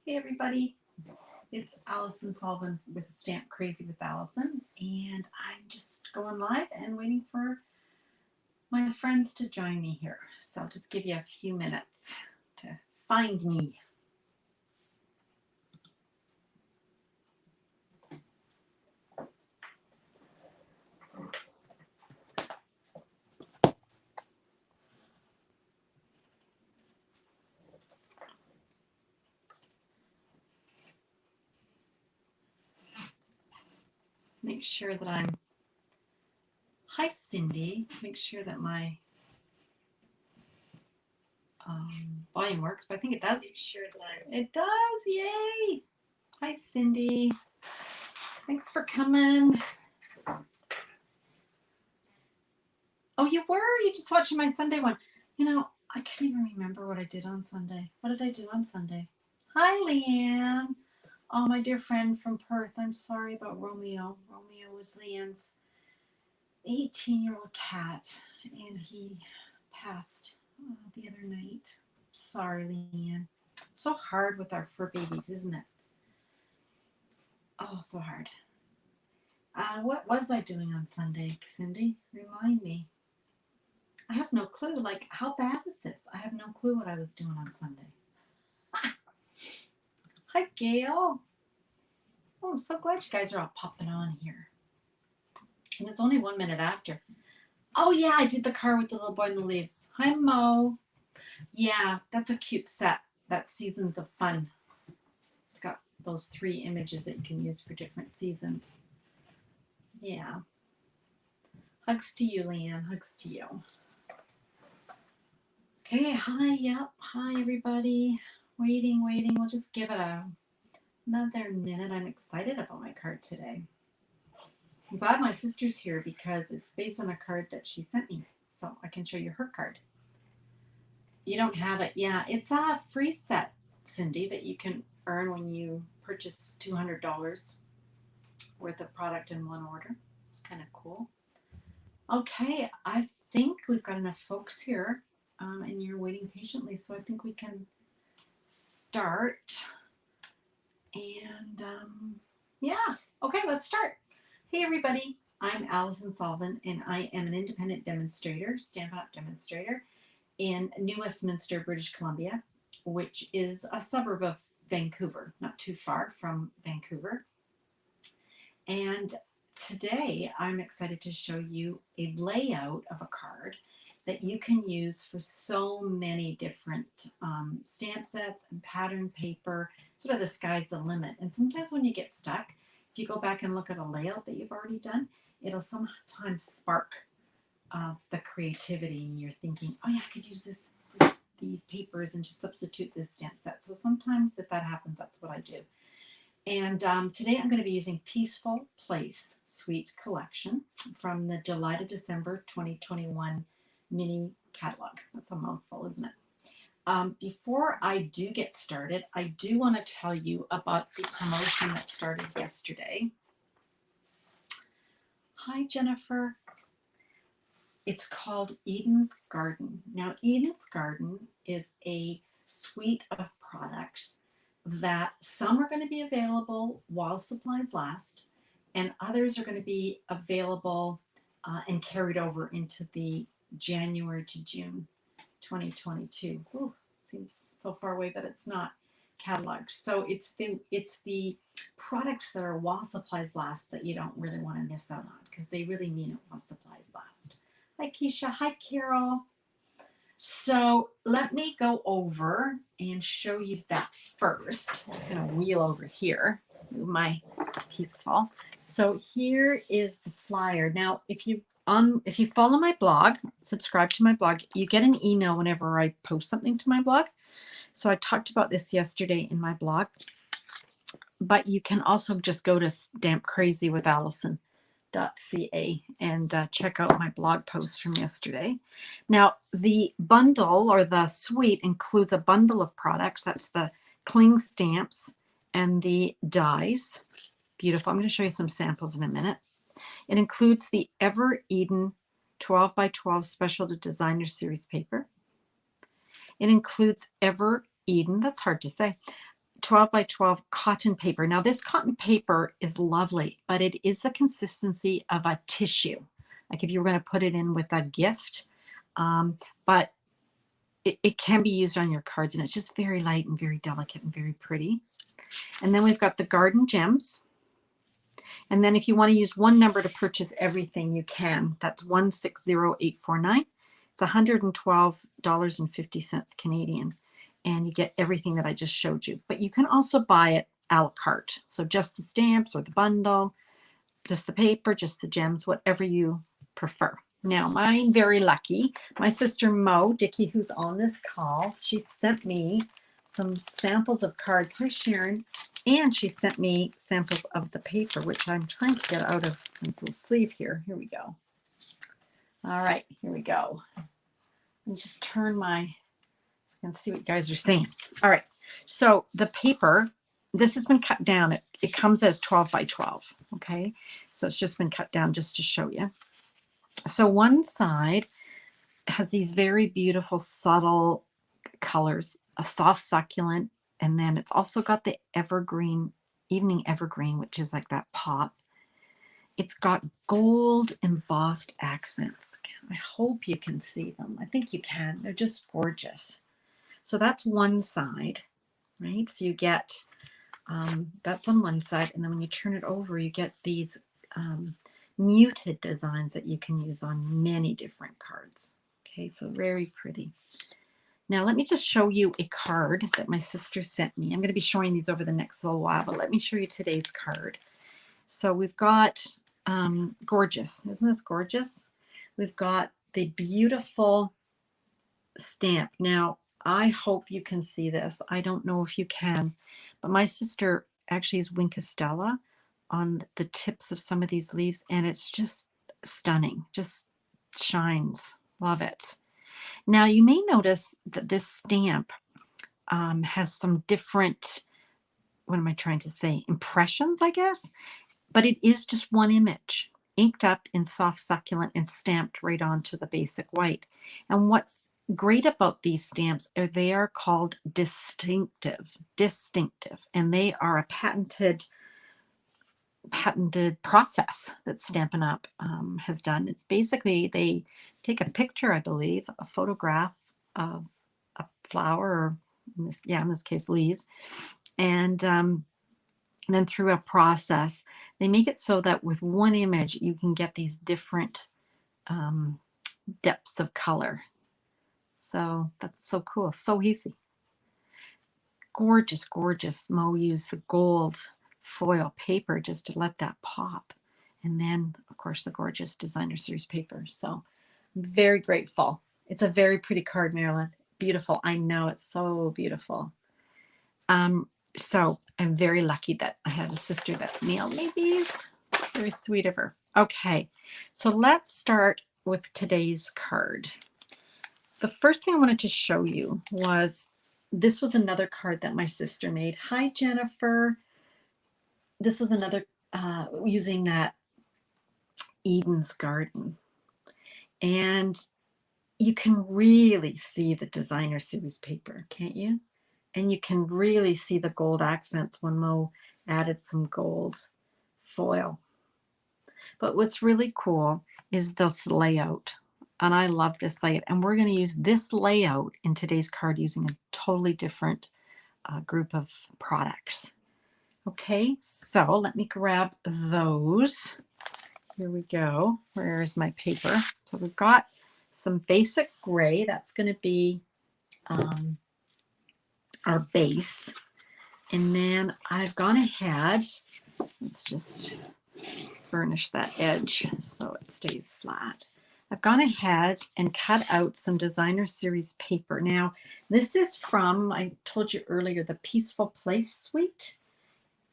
Hey everybody, it's Allison Sullivan with Stamp Crazy with Allison, and I'm just going live and waiting for my friends to join me here. So I'll just give you a few minutes to find me. Make sure that I'm, hi Cindy, make sure that my volume works, but I think it does. Make sure that it does, yay! Hi Cindy, thanks for coming. Oh, you were? You just watching my Sunday one. You know, I can't even remember what I did on Sunday. What did I do on Sunday? Hi, Leanne. Oh, my dear friend from Perth. I'm sorry about Romeo. Romeo was Leanne's 18-year-old cat, and he passed the other night. Sorry, Leanne. So hard with our fur babies, isn't it? Oh, so hard. What was I doing on Sunday, Cindy? Remind me. I have no clue. Like, how bad is this? I have no clue what I was doing on Sunday. Hi, Gail. Oh, I'm so glad you guys are all popping on here. And it's only 1 minute after. Oh, yeah, I did the car with the little boy in the leaves. Hi, Mo. Yeah, that's a cute set. That's Seasons of Fun. It's got those 3 images that you can use for different seasons. Yeah. Hugs to you, Leanne. Hugs to you. Okay, hi, yep. Hi, everybody. Waiting. We'll just give it another minute. I'm excited about my card today. I'm glad my sister's here because it's based on a card that she sent me. So I can show you her card. You don't have it. Yeah, it's a free set, Cindy, that you can earn when you purchase $200 worth of product in one order. It's kind of cool. Okay, I think we've got enough folks here, and you're waiting patiently, so I think we can start. And yeah, okay, let's start. Hey everybody, I'm Allison Sullivan, and I am an independent demonstrator, Stampin' Up! Demonstrator in New Westminster, British Columbia, which is a suburb of Vancouver, not too far from Vancouver. And today I'm excited to show you a layout of a card that you can use for so many different stamp sets and pattern paper. Sort of the sky's the limit. And sometimes when you get stuck, if you go back and look at a layout that you've already done, it'll sometimes spark the creativity, and you're thinking, oh yeah, I could use these papers and just substitute this stamp set. So sometimes if that happens, that's what I do. And today I'm going to be using Peaceful Place Suite Collection from the July to December 2021 mini catalog. That's a mouthful, isn't it? Before I do get started, I do want to tell you about the promotion that started yesterday. Hi, Jennifer. It's called Eden's Garden. Now, Eden's Garden is a suite of products that some are going to be available while supplies last, and others are going to be available and carried over into the January to June 2022. Ooh, it seems so far away, but it's not cataloged. So it's the products that are while supplies last that you don't really want to miss out on, because they really mean it while supplies last. Hi, Keisha. Hi, Carol. So let me go over and show you that first. I'm just going to wheel over here, move my Peaceful. So here is the flyer. Now, if you follow my blog, subscribe to my blog, you get an email whenever I post something to my blog. So I talked about this yesterday in my blog, but you can also just go to stampcrazywithallison.ca and check out my blog post from yesterday. Now, the bundle or the suite includes a bundle of products. That's the cling stamps and the dies. Beautiful. I'm going to show you some samples in a minute. It includes the Ever Eden 12 by 12 Special to Designer Series paper. It includes Ever Eden, that's hard to say, 12 by 12 cotton paper. Now this cotton paper is lovely, but it is the consistency of a tissue. Like if you were going to put it in with a gift, but it can be used on your cards, and it's just very light and very delicate and very pretty. And then we've got the Garden Gems. And then if you want to use one number to purchase everything, you can. That's 160849. It's $112.50 Canadian. And you get everything that I just showed you. But you can also buy it a la carte. So just the stamps or the bundle, just the paper, just the gems, whatever you prefer. Now, I'm very lucky. My sister Mo Dickey, who's on this call, she sent me some samples of cards. Hi, Sharon. And she sent me samples of the paper, which I'm trying to get out of this little sleeve here. Here we go. All right, here we go. Let me just turn my, so I can see what you guys are saying. All right, so the paper, this has been cut down. It comes as 12 by 12, okay? So it's just been cut down just to show you. So one side has these very beautiful, subtle colors, a soft succulent, and then it's also got the evergreen, evening evergreen, which is like that pop. It's got gold embossed accents. I hope you can see them. I think you can. They're just gorgeous. So that's one side, right? So you get, that's on one side. And then when you turn it over, you get these muted designs that you can use on many different cards. Okay, so very pretty. Now let me just show you a card that my sister sent me. I'm going to be showing these over the next little while, but let me show you today's card. So we've got gorgeous. Isn't this gorgeous? We've got the beautiful stamp. Now, I hope you can see this. I don't know if you can, but my sister actually is Winkestella on the tips of some of these leaves, and it's just stunning. Just shines. Love it. Now, you may notice that this stamp has some different, what am I trying to say, impressions, I guess, but it is just one image, inked up in soft succulent and stamped right onto the basic white. And what's great about these stamps are they are called distinctive, and they are a patented process that Stampin' Up! Has done. It's basically they take a picture, I believe, a photograph of a flower, or in this case leaves, and then through a process they make it so that with one image you can get these different depths of color. So that's so cool, so easy. Gorgeous, gorgeous. Mo used the gold foil paper just to let that pop, and then of course the gorgeous designer series paper. So I'm very grateful. It's a very pretty card, Marilyn. Beautiful. I know, it's so beautiful. So I'm very lucky that I had a sister that mailed me these. Very sweet of her. Okay, so let's start with today's card. The first thing I wanted to show you was, this was another card that my sister made. Hi, Jennifer. This was another using that Eden's Garden. And you can really see the designer series paper, can't you? And you can really see the gold accents when Mo added some gold foil. But what's really cool is this layout. And I love this layout. And we're going to use this layout in today's card using a totally different group of products. Okay, so let me grab those. Here we go. Where is my paper? So we've got some basic gray. That's going to be our base. And then I've gone ahead. Let's just burnish that edge so it stays flat. I've gone ahead and cut out some designer series paper. Now, this is from, I told you earlier, the Peaceful Place suite.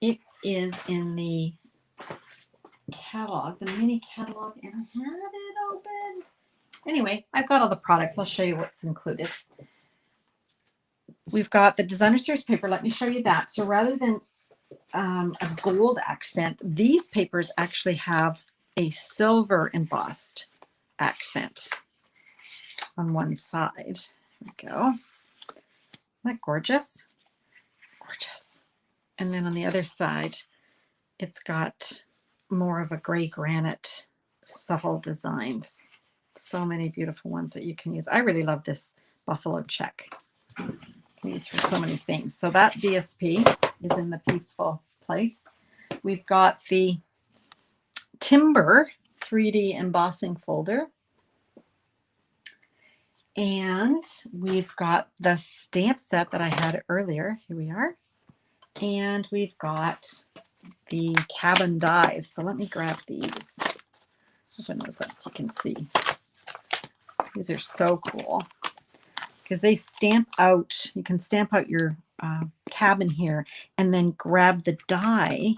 It is in the catalog, the mini catalog, and I had it open. Anyway, I've got all the products. I'll show you what's included. We've got the designer series paper. Let me show you that. So rather than a gold accent, these papers actually have a silver embossed accent on one side. There we go. Isn't that gorgeous? Gorgeous. And then on the other side, it's got more of a gray granite, subtle designs. So many beautiful ones that you can use. I really love this buffalo check. You can use for so many things. So that DSP is in the peaceful place. We've got the Timber 3D embossing folder. And we've got the stamp set that I had earlier. Here we are. And we've got the cabin dies. So let me grab these. Open those up so you can see. These are so cool because they stamp out. You can stamp out your cabin here and then grab the die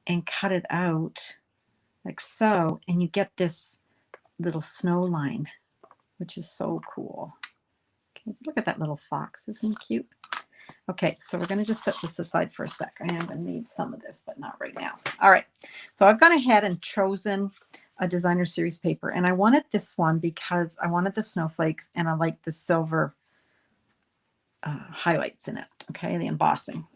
and cut it out like so. And you get this little snow line, which is so cool. Okay, look at that little fox. Isn't he cute? Okay, so we're going to just set this aside for a sec. I am going to need some of this, but not right now. All right, so I've gone ahead and chosen a designer series paper, and I wanted this one because I wanted the snowflakes, and I like the silver highlights in it, okay, the embossing.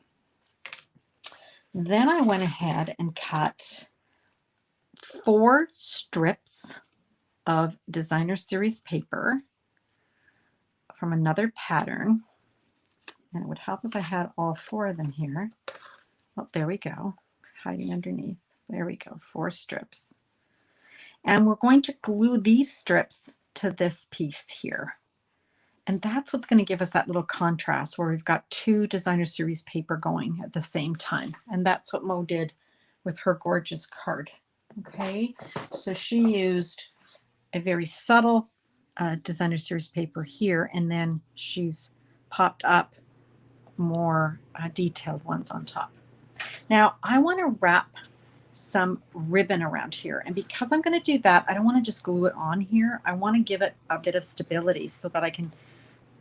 Then I went ahead and cut 4 strips of designer series paper from another pattern. And it would help if I had all 4 of them here. Oh, there we go. Hiding underneath. There we go. 4 strips. And we're going to glue these strips to this piece here. And that's what's going to give us that little contrast where we've got 2 designer series paper going at the same time. And that's what Mo did with her gorgeous card. Okay. So she used a very subtle designer series paper here. And then she's popped up more detailed ones on top. Now I want to wrap some ribbon around here, and because I'm going to do that, I don't want to just glue it on here. I want to give it a bit of stability so that I can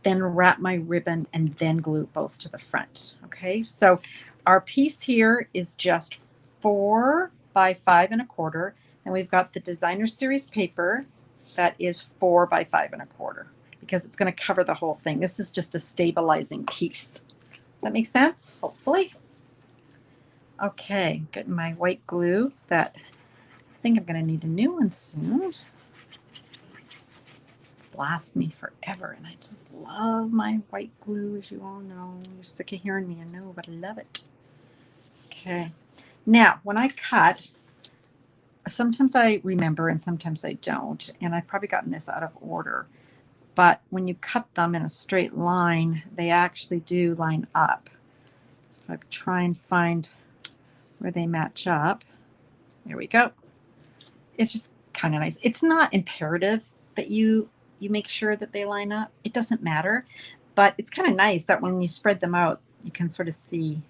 then wrap my ribbon and then glue it both to the front. Okay, so our piece here is just 4 by 5 1/4, and we've got the designer series paper that is 4 by 5 1/4 because it's going to cover the whole thing. This is just a stabilizing piece. Does that make sense? Hopefully. Okay, getting my white glue that I think I'm going to need a new one soon. It's last me forever, and I just love my white glue, as you all know. You're sick of hearing me, I know, but I love it. Okay, now when I cut, sometimes I remember and sometimes I don't, and I've probably gotten this out of order. But when you cut them in a straight line, they actually do line up. So if I try and find where they match up, there we go. It's just kind of nice. It's not imperative that you make sure that they line up. It doesn't matter, but it's kind of nice that when you spread them out, you can sort of see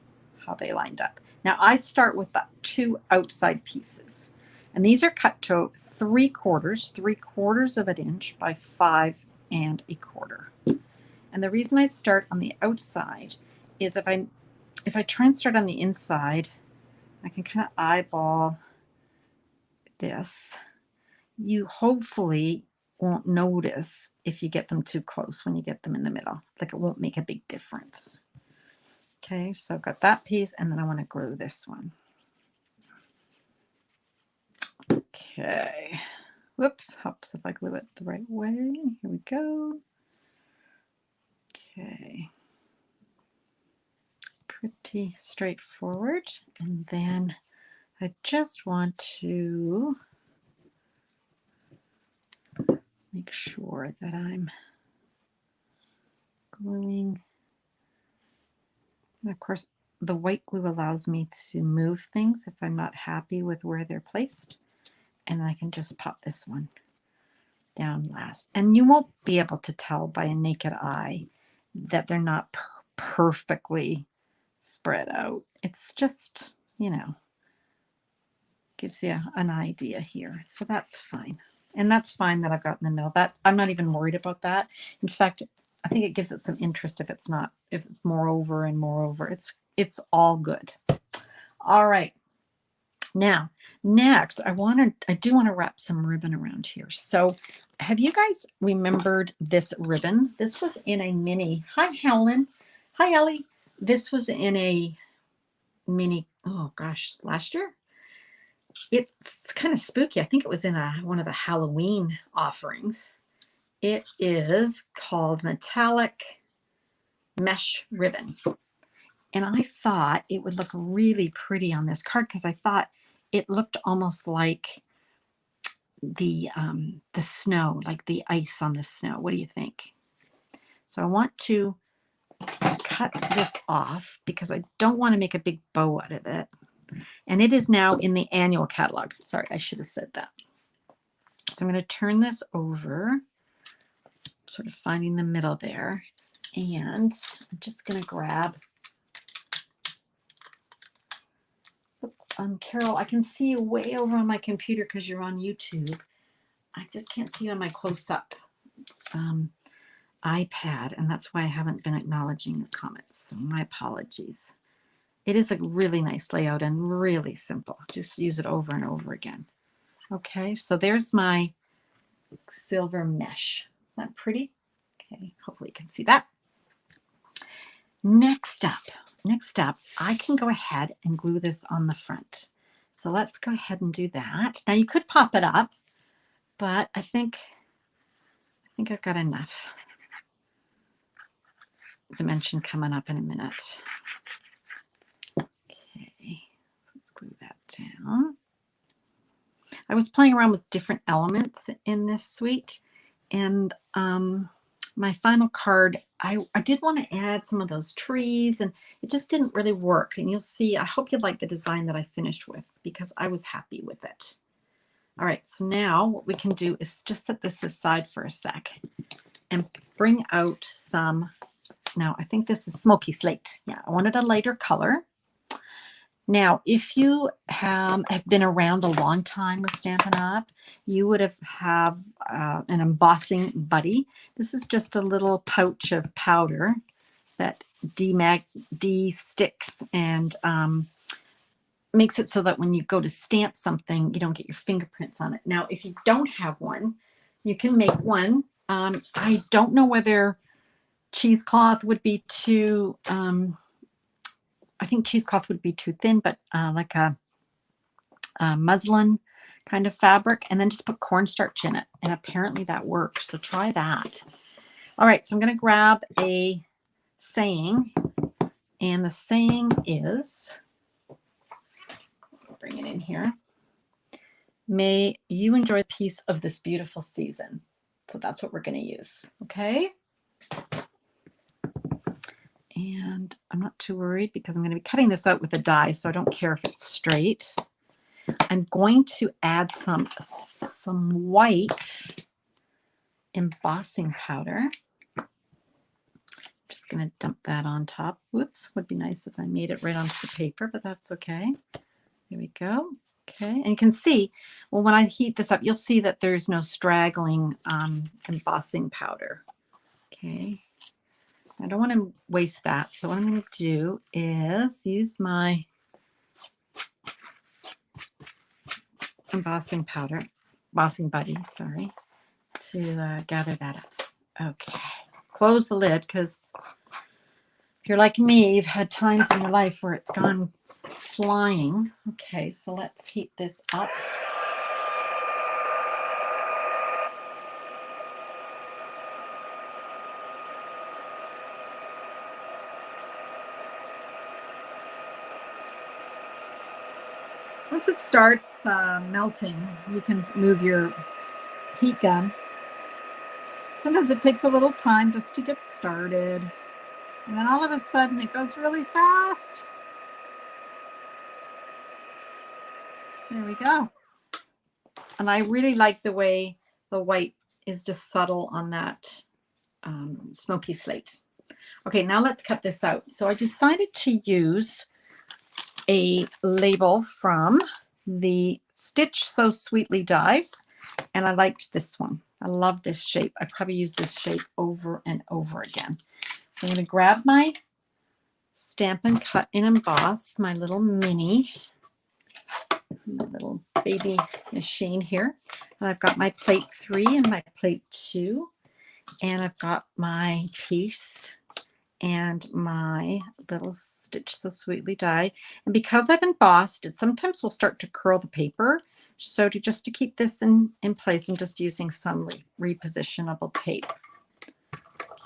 how they lined up. Now I start with the 2 outside pieces, and these are cut to 3/4 of an inch by 5 1/4. And the reason I start on the outside is if I try and start on the inside, I can kind of eyeball this. You hopefully won't notice if you get them too close when you get them in the middle. Like it won't make a big difference. Okay, so I've got that piece, and then I want to glue this one. Okay. Whoops, helps if I glue it the right way. Here we go. Okay. Pretty straightforward. And then I just want to make sure that I'm gluing. And of course, the white glue allows me to move things if I'm not happy with where they're placed. And I can just pop this one down last. And you won't be able to tell by a naked eye that they're not perfectly spread out. It's just, you know, gives you an idea here. So that's fine. And that's fine that I've gotten the middle. That I'm not even worried about that. In fact, I think it gives it some interest if it's not, if it's more over and more over. It's all good. All right. Now, next, I do want to wrap some ribbon around here. So have you guys remembered this ribbon? This was in a mini. Hi, Helen. Hi, Ellie. This was in a mini, oh gosh, last year. It's kind of spooky. I think it was in one of the Halloween offerings. It is called Metallic Mesh Ribbon. And I thought it would look really pretty on this card because I thought it looked almost like the snow, like the ice on the snow. What do you think? So I want to cut this off because I don't want to make a big bow out of it. And it is now in the annual catalog. Sorry, I should have said that. So I'm going to turn this over, sort of finding the middle there. And I'm just going to grab, Carol, I can see you way over on my computer because you're on YouTube. I just can't see you on my close-up iPad, and that's why I haven't been acknowledging your comments. So my apologies. It is a really nice layout and really simple. Just use it over and over again. Okay, so there's my silver mesh. Isn't that pretty? Okay, hopefully you can see that. Next up, I can go ahead and glue this on the front. So let's go ahead and do that. Now you could pop it up, but I think I've got enough dimension coming up in a minute. Okay, so let's glue that down. I was playing around with different elements in this suite, and my final card, I did want to add some of those trees, and it just didn't really work. And you'll see, I hope you like the design that I finished with because I was happy with it. All right, so now what we can do is just set this aside for a sec and bring out some, now I think this is smoky slate. Yeah, I wanted a lighter color. Now, if you have been around a long time with Stampin' Up, you would have an Embossing Buddy. This is just a little pouch of powder that de-sticks and makes it so that when you go to stamp something, you don't get your fingerprints on it. Now, if you don't have one, you can make one. I don't know whether cheesecloth would be too... I think cheesecloth would be too thin, but like a muslin kind of fabric, and then just put cornstarch in it. And apparently that works. So try that. All right, so I'm going to grab a saying, and the saying is, bring it in here. May you enjoy a piece of this beautiful season. So that's what we're going to use. Okay. And I'm not too worried because I'm going to be cutting this out with a die, so I don't care if it's straight. I'm going to add some white embossing powder. I'm just going to dump that on top. Whoops, would be nice if I made it right onto the paper, but that's okay. Here we go. Okay, and you can see, well, when I heat this up, you'll see that there's no straggling embossing powder. Okay. I don't want to waste that. So what I'm going to do is use my embossing buddy, sorry, to gather that up. Okay. Close the lid because if you're like me, you've had times in your life where it's gone flying. Okay, so let's heat this up. Once it starts melting, you can move your heat gun. Sometimes it takes a little time just to get started. And then all of a sudden it goes really fast. There we go. And I really like the way the white is just subtle on that smoky slate. Okay, now let's cut this out. So I decided to use a label from the Stitch So Sweetly dies, and I liked this one. I love this shape. I probably use this shape over and over again. So I'm going to grab my Stampin' Cut and Emboss, my little mini, my little baby machine here, and I've got my plate 3 and my plate 2, and I've got my piece, and my little Stitch So Sweetly die. And because I've embossed, it sometimes will start to curl the paper. So just to keep this in place, I'm just using some repositionable tape.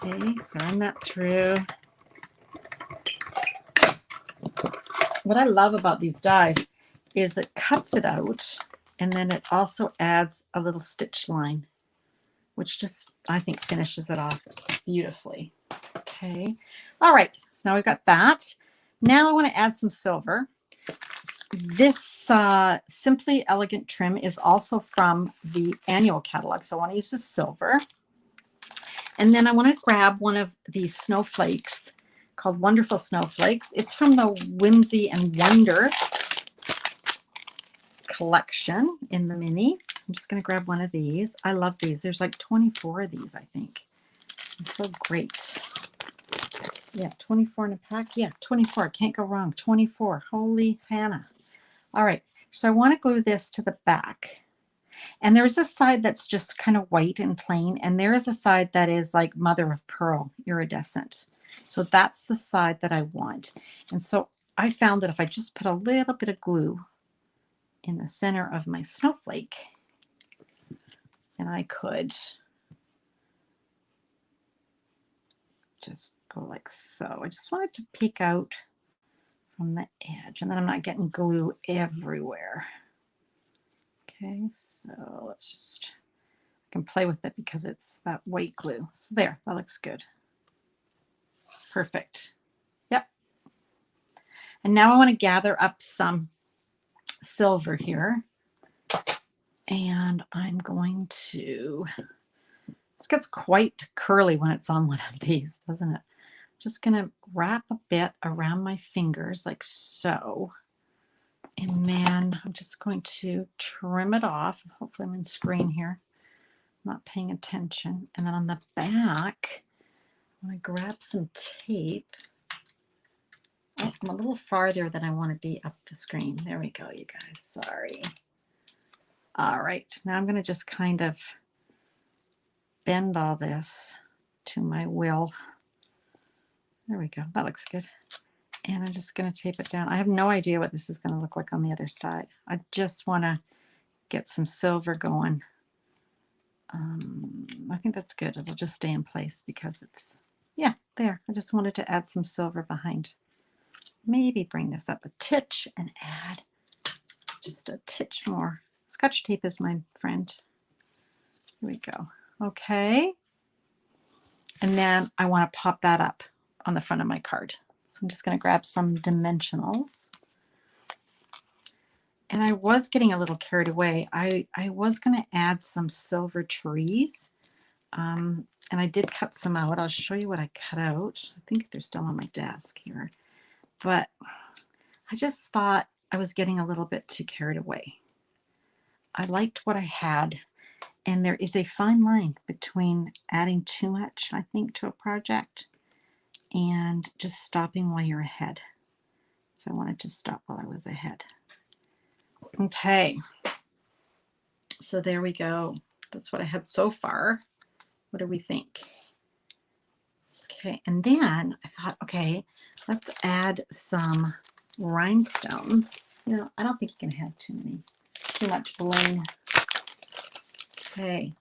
Okay, so run that through. What I love about these dies is it cuts it out, and then it also adds a little stitch line, which just, I think, finishes it off beautifully. Okay. All right. So now we've got that. Now I want to add some silver. This Simply Elegant trim is also from the annual catalog. So I want to use the silver. And then I want to grab one of these snowflakes called Wonderful Snowflakes. It's from the Whimsy and Wonder collection in the mini. So I'm just going to grab one of these. I love these. There's like 24 of these, I think. It's so great. Yeah, 24 in a pack. Yeah, 24. Can't go wrong. 24. Holy Hannah. All right. So I want to glue this to the back. And there's a side that's just kind of white and plain. And there is a side that is like mother of pearl, iridescent. So that's the side that I want. And so I found that if I just put a little bit of glue in the center of my snowflake, then I could just go like so. I just want it to peek out from the edge, and then I'm not getting glue everywhere. Okay, so let's just, I can play with it because it's that white glue. So there, that looks good. Perfect. Yep. And now I want to gather up some silver here. And I'm going to, this gets quite curly when it's on one of these, doesn't it? Just going to wrap a bit around my fingers like so. And then I'm just going to trim it off. Hopefully I'm in screen here. I'm not paying attention. And then on the back, I'm going to grab some tape. Oh, I'm a little farther than I want to be up the screen. There we go, you guys. Sorry. All right. Now I'm going to just kind of bend all this to my will. There we go. That looks good. And I'm just going to tape it down. I have no idea what this is going to look like on the other side. I just want to get some silver going. I think that's good. It'll just stay in place because it's, yeah, there. I just wanted to add some silver behind. Maybe bring this up a titch and add just a titch more. Scotch tape is my friend. Here we go. Okay. And then I want to pop that up on the front of my card. So I'm just going to grab some dimensionals. And I was getting a little carried away. I was going to add some silver trees. And I did cut some out. I'll show you what I cut out. I think they're still on my desk here. But I just thought I was getting a little bit too carried away. I liked what I had. And there is a fine line between adding too much, I think, to a project and just stopping while you're ahead. So I wanted to stop while I was ahead. Okay. So there we go. That's what I had so far. What do we think? Okay. And then I thought, okay, let's add some rhinestones. You know, I don't think you can have too much bling. Okay.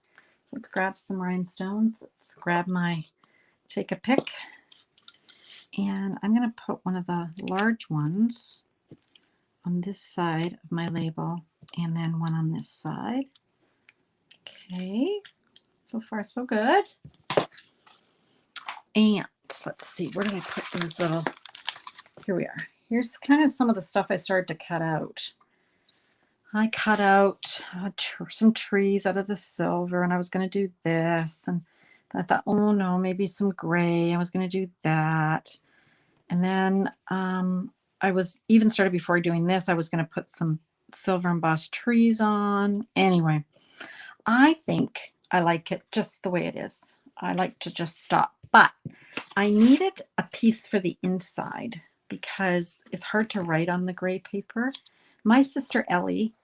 So let's grab some rhinestones. Let's grab take a pick. And I'm going to put one of the large ones on this side of my label and then one on this side. Okay, so far so good. And let's see, where did I put those little, here we are. Here's kind of some of the stuff I started to cut out. I cut out some trees out of the silver, and I was going to do this. And I thought, oh no, maybe some gray. I was going to do that. And then I was even started before doing this, I was going to put some silver embossed trees on. Anyway, I think I like it just the way it is. I like to just stop. But I needed a piece for the inside because it's hard to write on the gray paper. My sister Ellie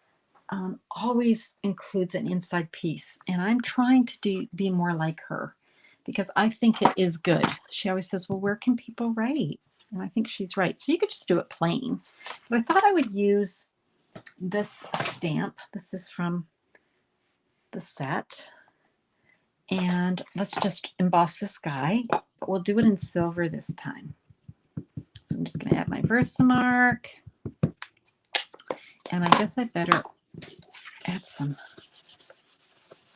always includes an inside piece, and I'm trying to be more like her because I think it is good. She always says, well, where can people write? And I think she's right. So you could just do it plain. But I thought I would use this stamp. This is from the set. And let's just emboss this guy. But we'll do it in silver this time. So I'm just going to add my Versamark. And I guess I better add some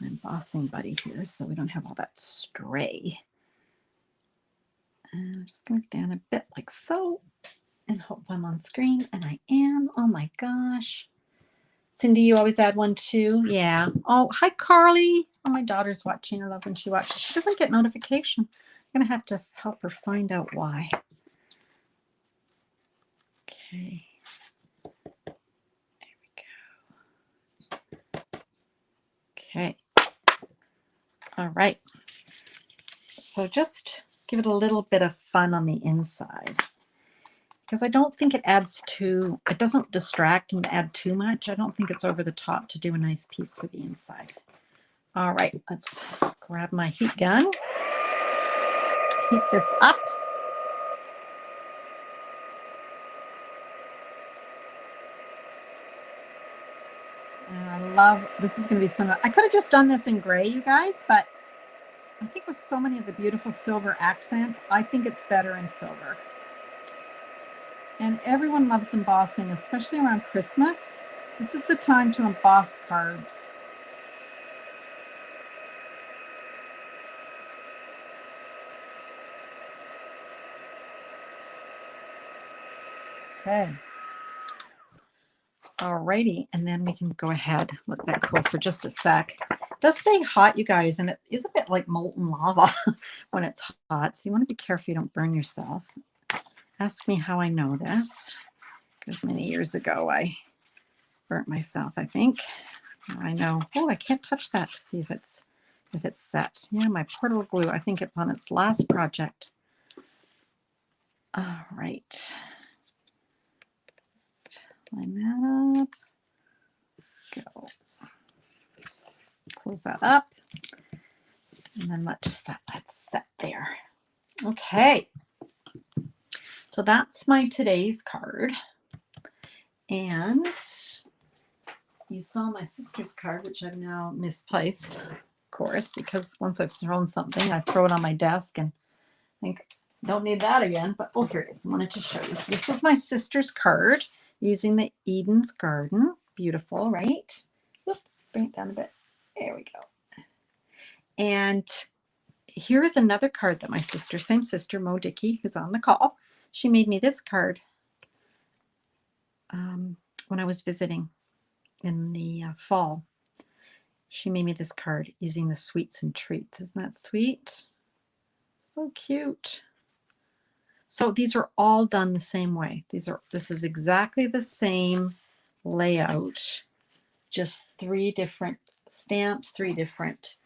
Embossing Buddy here so we don't have all that stray. And I'm just going to go down a bit like so and hope I'm on screen. And I am. Oh my gosh. Cindy, you always add one too? Yeah. Oh, hi, Carly. Oh, my daughter's watching. I love when she watches. She doesn't get notification. I'm going to have to help her find out why. Okay. There we go. Okay. All right. So just give it a little bit of fun on the inside, because I don't think it doesn't distract and add too much. I don't think it's over the top to do a nice piece for the inside. All right, let's grab my heat gun, heat this up. And I love, this is going to be some, I could have just done this in gray, you guys, but I think with so many of the beautiful silver accents, I think it's better in silver. And everyone loves embossing, especially around Christmas. This is the time to emboss cards. Okay. Alrighty, and then we can go ahead, let that cool for just a sec. It does stay hot, you guys, and it is a bit like molten lava when it's hot, so you want to be careful you don't burn yourself. Ask me how I know this, because many years ago I burnt myself, I think. I know. Oh, I can't touch that to see if it's set. Yeah, my portable glue, I think it's on its last project. All right. Just line that up. Go. Close that up. And then let's set there. Okay. So that's my today's card. And you saw my sister's card, which I've now misplaced, of course, because once I've thrown something, I throw it on my desk and think, don't need that again. But oh, here it is. I wanted to show you. So this was my sister's card using the Eden's Garden. Beautiful, right? Whoop, bring it down a bit. There we go. And here is another card that my sister, same sister, Mo Dickey, who's on the call, she made me this card when I was visiting in the fall. She made me this card using the sweets and treats. Isn't that sweet? So cute. So these are all done the same way. This is exactly the same layout, just 3 different stamps, 3 different,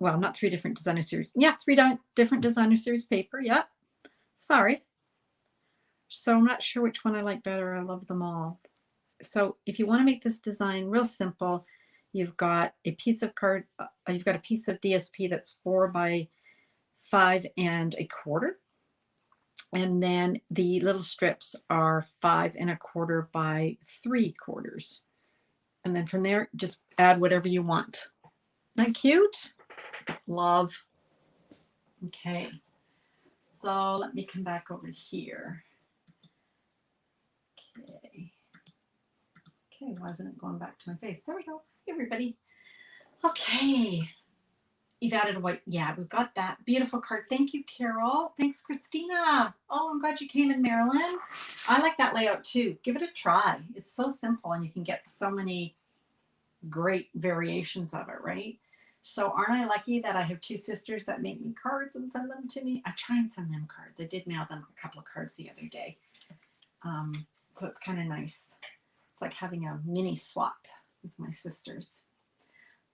well, not 3 different designer series. Yeah, 3 different designer series paper. Yep. Sorry. So I'm not sure which one I like better. I love them all. So if you want to make this design real simple, you've got a piece of card, you've got a piece of DSP that's 4 by 5 1/4. And then the little strips are 5 1/4 by 3/4. And then from there, just add whatever you want. Isn't that cute? Love. Okay. So let me come back over here. Okay. Okay, why isn't it going back to my face? There we go. Hey, everybody. Okay. You've added a white. Yeah, we've got that beautiful card. Thank you, Carol. Thanks, Christina. Oh, I'm glad you came in, Marilyn. I like that layout too. Give it a try. It's so simple and you can get so many great variations of it, right? So aren't I lucky that I have 2 sisters that make me cards and send them to me? I try and send them cards. I did mail them a couple of cards the other day. So it's kind of nice. It's like having a mini swap with my sisters.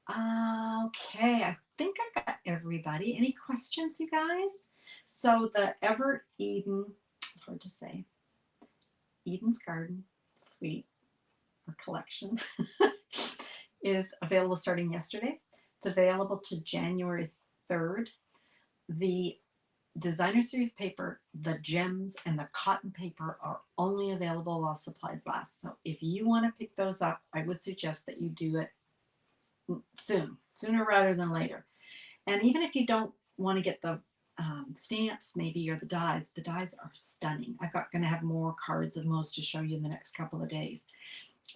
Okay, I think I got everybody. Any questions, you guys? So the Ever Eden, it's hard to say, Eden's Garden Suite or collection is available starting yesterday. It's available to January 3rd. The designer series paper, the gems, and the cotton paper are only available while supplies last. So if you want to pick those up, I would suggest that you do it soon, sooner rather than later. And even if you don't want to get the stamps, maybe, or the dies are stunning. I've got going to have more cards of most to show you in the next couple of days.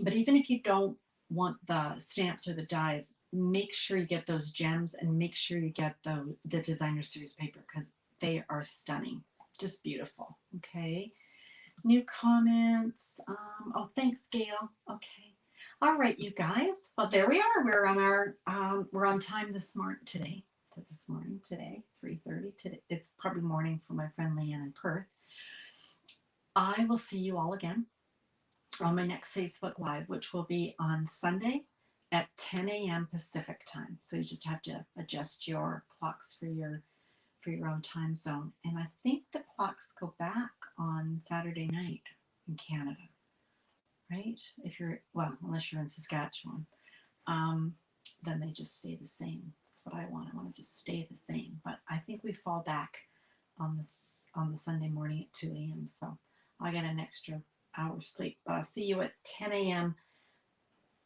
But even if you don't want the stamps or the dies, make sure you get those gems and make sure you get the designer series paper because they are stunning. Just beautiful. Okay. New comments. Oh, thanks, Gail. Okay. All right, you guys. Well, there we are. We're on time this morning today. So this morning today, 3:30 today. It's probably morning for my friend Leanne in Perth. I will see you all again on my next Facebook Live, which will be on Sunday at 10 a.m. Pacific time. So you just have to adjust your clocks for your own time zone. And I think the clocks go back on Saturday night in Canada, right? If you're, well, unless you're in Saskatchewan, then they just stay the same. That's what I want. I want to just stay the same. But I think we fall back on the Sunday morning at 2 a.m. So I'll get an extra hour sleep. But I'll see you at 10 a.m.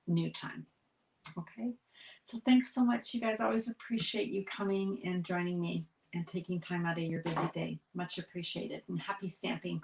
new time. Okay. So thanks so much, you guys. I always appreciate you coming and joining me and taking time out of your busy day. Much appreciated. And happy stamping.